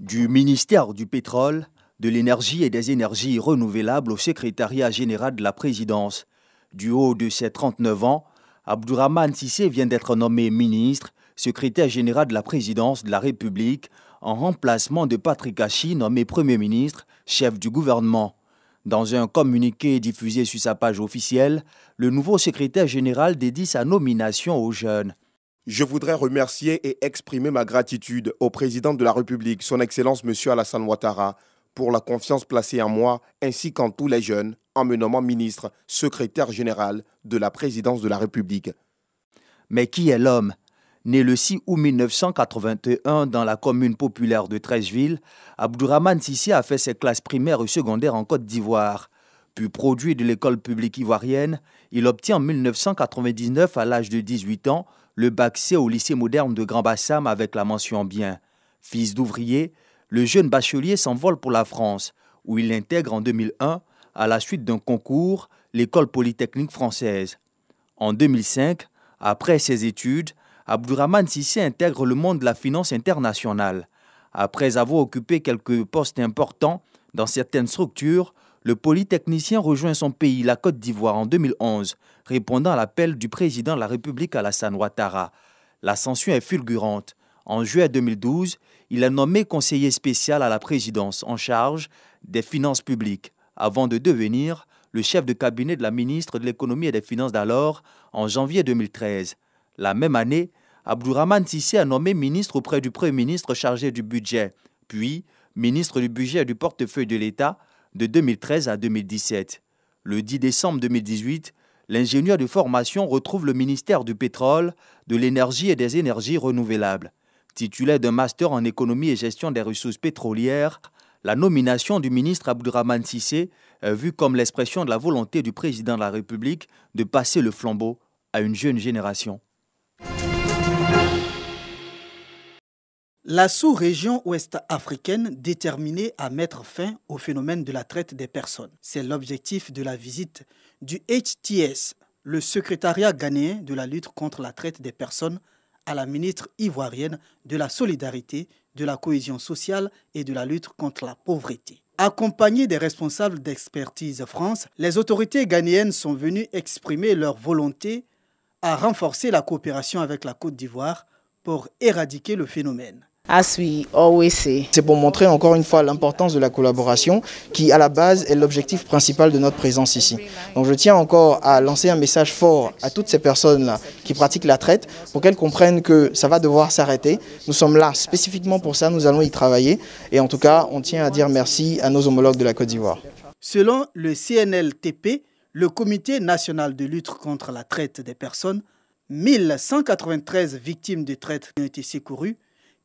Du ministère du pétrole, de l'énergie et des énergies renouvelables au secrétariat général de la présidence. Du haut de ses 39 ans, Abdourahmane Cissé vient d'être nommé ministre, secrétaire général de la présidence de la République, en remplacement de Patrick Hachi, nommé Premier ministre, chef du gouvernement. Dans un communiqué diffusé sur sa page officielle, le nouveau secrétaire général dédie sa nomination aux jeunes. Je voudrais remercier et exprimer ma gratitude au président de la République, son Excellence M. Alassane Ouattara, pour la confiance placée en moi ainsi qu'en tous les jeunes, en me nommant ministre, secrétaire général de la présidence de la République. Mais qui est l'homme? Né le 6 août 1981 dans la commune populaire de Treichville, Abdourahmane Cissé a fait ses classes primaires et secondaires en Côte d'Ivoire. Puis produit de l'école publique ivoirienne, il obtient en 1999, à l'âge de 18 ans, le bac C au lycée moderne de Grand Bassam avec la mention bien. Fils d'ouvrier, le jeune bachelier s'envole pour la France, où il intègre en 2001, à la suite d'un concours, l'école polytechnique française. En 2005, après ses études, Abdourahmane Cissé intègre le monde de la finance internationale. Après avoir occupé quelques postes importants dans certaines structures, le polytechnicien rejoint son pays, la Côte d'Ivoire, en 2011, répondant à l'appel du président de la République Alassane Ouattara. L'ascension est fulgurante. En juillet 2012, il est nommé conseiller spécial à la présidence en charge des finances publiques, avant de devenir le chef de cabinet de la ministre de l'économie et des finances d'alors en janvier 2013. La même année, Abdourahmane Cissé a nommé ministre auprès du Premier ministre chargé du budget, puis ministre du budget et du portefeuille de l'État de 2013 à 2017. Le 10 décembre 2018, l'ingénieur de formation retrouve le ministère du pétrole, de l'énergie et des énergies renouvelables. Titulaire d'un master en économie et gestion des ressources pétrolières, la nomination du ministre Abdourahmane Cissé est vue comme l'expression de la volonté du président de la République de passer le flambeau à une jeune génération. La sous-région ouest-africaine déterminée à mettre fin au phénomène de la traite des personnes. C'est l'objectif de la visite du HTS, le secrétariat ghanéen de la lutte contre la traite des personnes, à la ministre ivoirienne de la solidarité, de la cohésion sociale et de la lutte contre la pauvreté. Accompagnés des responsables d'Expertise France, les autorités ghanéennes sont venues exprimer leur volonté à renforcer la coopération avec la Côte d'Ivoire pour éradiquer le phénomène. C'est pour montrer encore une fois l'importance de la collaboration qui, à la base, est l'objectif principal de notre présence ici. Donc je tiens encore à lancer un message fort à toutes ces personnes-là qui pratiquent la traite pour qu'elles comprennent que ça va devoir s'arrêter. Nous sommes là spécifiquement pour ça, nous allons y travailler. Et en tout cas, on tient à dire merci à nos homologues de la Côte d'Ivoire. Selon le CNLTP, le Comité national de lutte contre la traite des personnes, 1193 victimes de traite ont été secourues,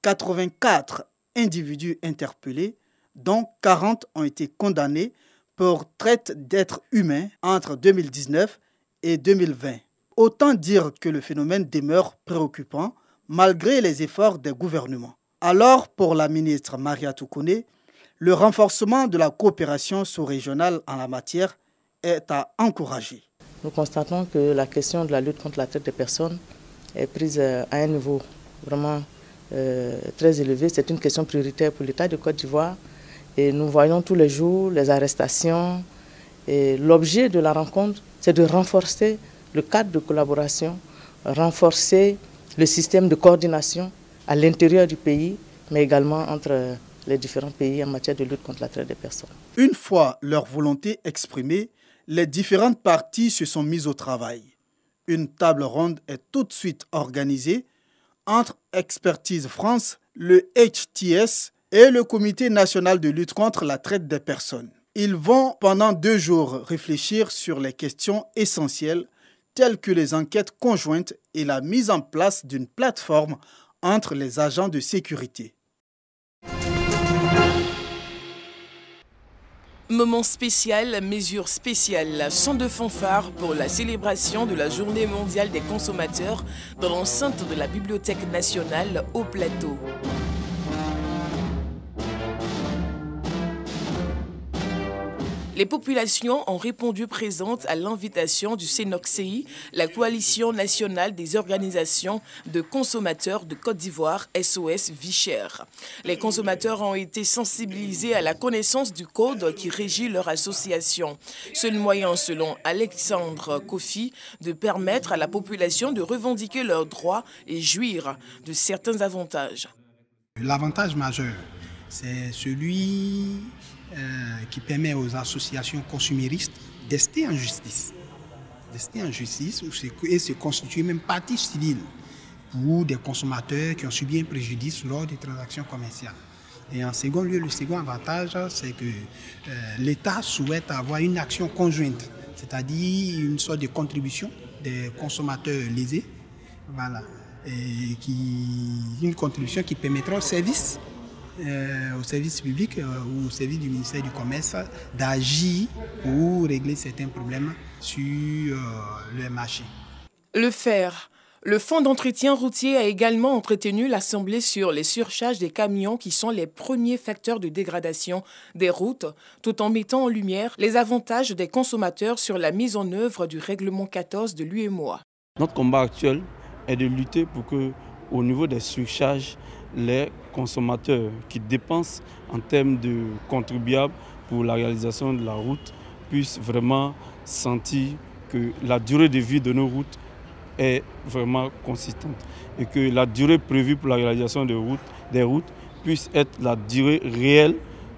84 individus interpellés, dont 40 ont été condamnés pour traite d'êtres humains entre 2019 et 2020. Autant dire que le phénomène demeure préoccupant malgré les efforts des gouvernements. Alors, pour la ministre Mariatou Koné, le renforcement de la coopération sous-régionale en la matière est à encourager. Nous constatons que la question de la lutte contre la traite des personnes est prise à un niveau vraiment très élevé. C'est une question prioritaire pour l'État de Côte d'Ivoire. Et nous voyons tous les jours les arrestations. Et l'objet de la rencontre, c'est de renforcer le cadre de collaboration, renforcer le système de coordination à l'intérieur du pays, mais également entre les différents pays en matière de lutte contre la traite des personnes. Une fois leur volonté exprimée, les différentes parties se sont mises au travail. Une table ronde est tout de suite organisée entre Expertise France, le HTS et le Comité national de lutte contre la traite des personnes. Ils vont pendant 2 jours réfléchir sur les questions essentielles telles que les enquêtes conjointes et la mise en place d'une plateforme entre les agents de sécurité. Moment spécial, mesure spéciale, chant de fanfare pour la célébration de la Journée mondiale des consommateurs dans l'enceinte de la Bibliothèque nationale au Plateau. Les populations ont répondu présentes à l'invitation du CNOCCI, la coalition nationale des organisations de consommateurs de Côte d'Ivoire, SOS Vie Chère. Les consommateurs ont été sensibilisés à la connaissance du code qui régit leur association. Seul moyen, selon Alexandre Kofi, de permettre à la population de revendiquer leurs droits et jouir de certains avantages. L'avantage majeur, c'est celui qui permet aux associations consuméristes d'ester en justice. Et se constituer même partie civile pour des consommateurs qui ont subi un préjudice lors des transactions commerciales. Et en second lieu, le second avantage, c'est que l'État souhaite avoir une action conjointe, c'est-à-dire une sorte de contribution des consommateurs lésés, voilà, et une contribution qui permettra au service public ou au service du ministère du Commerce d'agir pour régler certains problèmes sur le marché. Le Fonds d'entretien routier a également entretenu l'Assemblée sur les surcharges des camions qui sont les premiers facteurs de dégradation des routes, tout en mettant en lumière les avantages des consommateurs sur la mise en œuvre du règlement 14 de l'UEMOA. Notre combat actuel est de lutter pour que, au niveau des surcharges, les consommateurs qui dépensent en termes de contribuables pour la réalisation de la route puissent vraiment sentir que la durée de vie de nos routes est vraiment consistante et que la durée prévue pour la réalisation des routes puisse être la durée réelle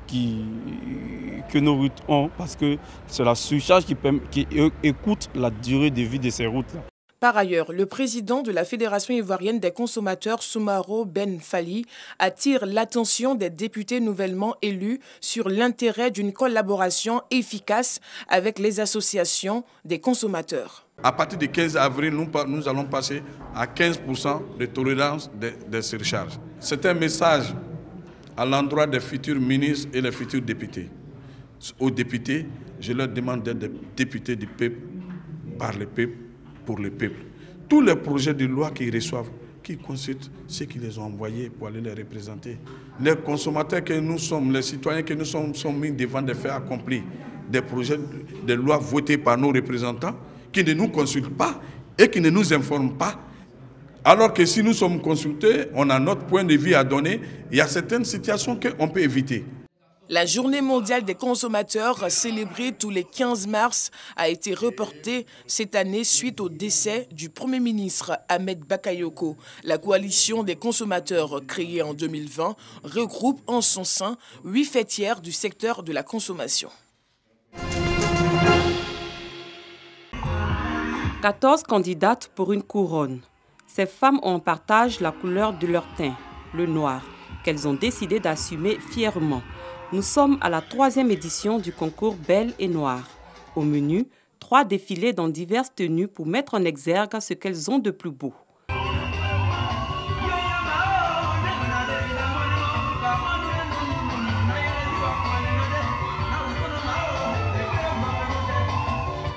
que nos routes ont, parce que c'est la surcharge qui écoute la durée de vie de ces routes-là. Par ailleurs, le président de la Fédération ivoirienne des consommateurs, Soumaro Ben Fali, attire l'attention des députés nouvellement élus sur l'intérêt d'une collaboration efficace avec les associations des consommateurs. À partir du 15 avril, nous allons passer à 15% de tolérance des surcharges. C'est un message à l'endroit des futurs ministres et les futurs députés. Aux députés, je leur demande d'être des députés du peuple, par le peuple, pour le peuple. Tous les projets de loi qu'ils reçoivent, qu'ils consultent ceux qui les ont envoyés pour aller les représenter. Les consommateurs que nous sommes, les citoyens que nous sommes mis devant des faits accomplis, des projets de loi votés par nos représentants qui ne nous consultent pas et qui ne nous informent pas. Alors que si nous sommes consultés, on a notre point de vue à donner, il y a certaines situations qu'on peut éviter. La journée mondiale des consommateurs, célébrée tous les 15 mars, a été reportée cette année suite au décès du Premier ministre Ahmed Bakayoko. La coalition des consommateurs créée en 2020 regroupe en son sein 8 fêtières du secteur de la consommation. 14 candidates pour une couronne. Ces femmes ont en partage la couleur de leur teint, le noir, qu'elles ont décidé d'assumer fièrement. Nous sommes à la 3e édition du concours Belle et Noire. Au menu, 3 défilés dans diverses tenues pour mettre en exergue ce qu'elles ont de plus beau.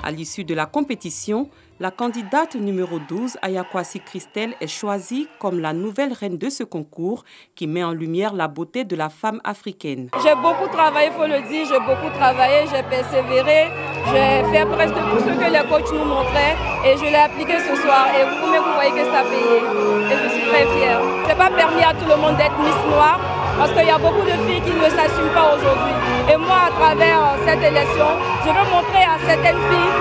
À l'issue de la compétition, la candidate numéro 12, Ayakwasi Christelle, est choisie comme la nouvelle reine de ce concours qui met en lumière la beauté de la femme africaine. J'ai beaucoup travaillé, il faut le dire, j'ai beaucoup travaillé, j'ai persévéré, j'ai fait presque tout ce que les coachs nous montraient et je l'ai appliqué ce soir et vous-même vous voyez que ça a payé et je suis très fière. Ce n'est pas permis à tout le monde d'être Miss Noire parce qu'il y a beaucoup de filles qui ne s'assument pas aujourd'hui. Et moi, à travers cette élection, je veux montrer à certaines filles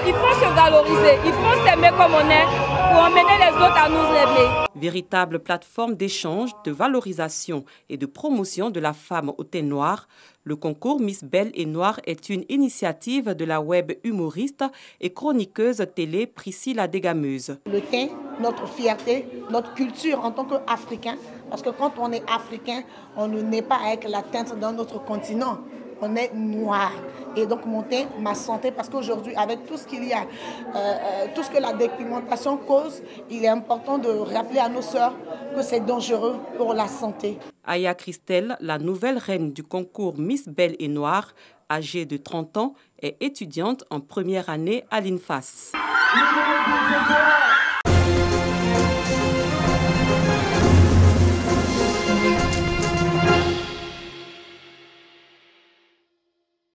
qu'il faut se valoriser, il faut s'aimer comme on est pour emmener les autres à nous aimer. Véritable plateforme d'échange, de valorisation et de promotion de la femme au teint noir, le concours Miss Belle et Noire est une initiative de la web humoriste et chroniqueuse télé Priscilla Dégameuse. Le teint, notre fierté, notre culture en tant qu'Africain, parce que quand on est Africain, on ne naît pas avec la teinte d'un autre continent. On est noir. Et donc mon teint, ma santé, parce qu'aujourd'hui, avec tout ce qu'il y a, tout ce que la dépigmentation cause, il est important de rappeler à nos sœurs que c'est dangereux pour la santé. Aya Christelle, la nouvelle reine du concours Miss Belle et Noire, âgée de 30 ans, est étudiante en première année à l'INFAS.